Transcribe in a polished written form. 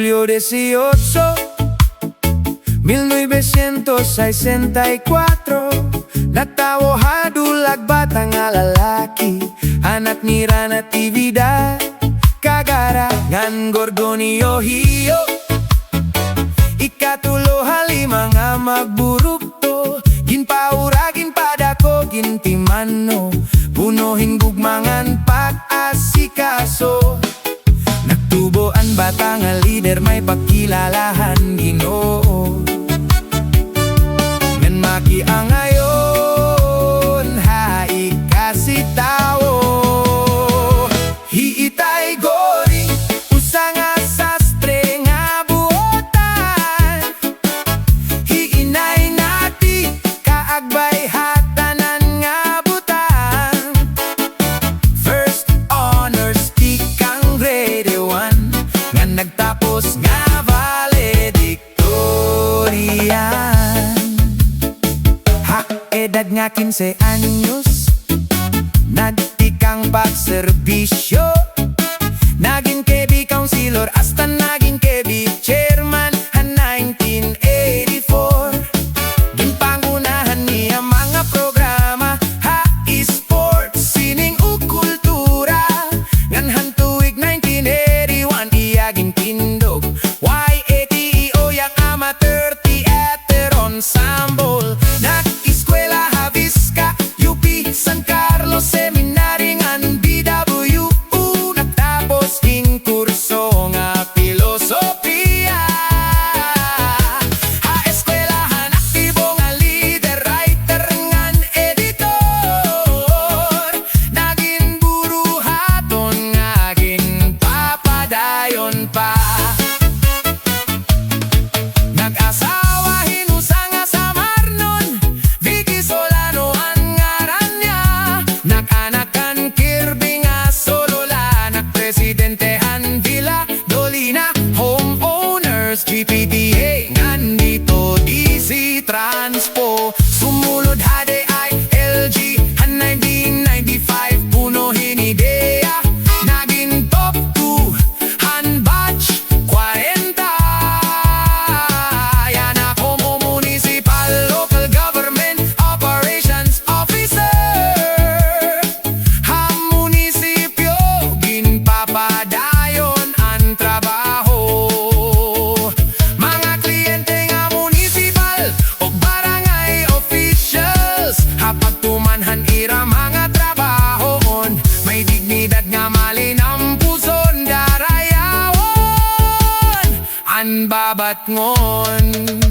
Julio 18, 1964, natawo hadulag batang lalaki, anak ni Rana Natividad Kagara ngan Gorgonio Hio. Ikatulo halima nga magburupto, ginpaura ginpadako gintimano, punuhin gugmangan pag-asikaso. Nagtuboan bata nga lider may pagkilalahan Ginoo. Ngan makiangayon hai kasi tao, hiitay gori usa nga sastre nga buotan, hiinay nati kaagbay hatanan nga butang. First honors tikang grade 1 nga nagtapos nga valedictorian. Ha edad nga 15 anyos, nagtikang pagserbisyo, naging KB councilor hasta naging KB chairman han 1984. Ginpangunahan niya mga programa ha esports, sining ug kultura, nganhan tuig 1981 iya gintindog YATEO yang amateur theater ensemble. Nag-eskwela Havisca UP San Carlos Seminary ngan BWU, natapos ing kurso nga filosofiya. Ha eskwelahan aktibo nga leader, writer ngan editor, naging buruhaton nga ginpapadayon pa. Nag-asawa hinusa nga sa Marnon, Vicky Solano ang ngaran niya. Nak-anakan Kirby nga Solola, nag-presidente ang Villa Dolina, homeowners GPDA nandito DC Transpo. Sumunod HDI LG han 1995, punuhin ideya, naging top 2 han batch 40. Yan ako mo municipal local government operations officer. Ha munisipyo ginpapadayon ang trabaho. Mga kliyente nga municipal o barangay officials, ha pagtumanhan ira mga trabahon, may dignidad nga malinang puson darayawon ang babat ngon.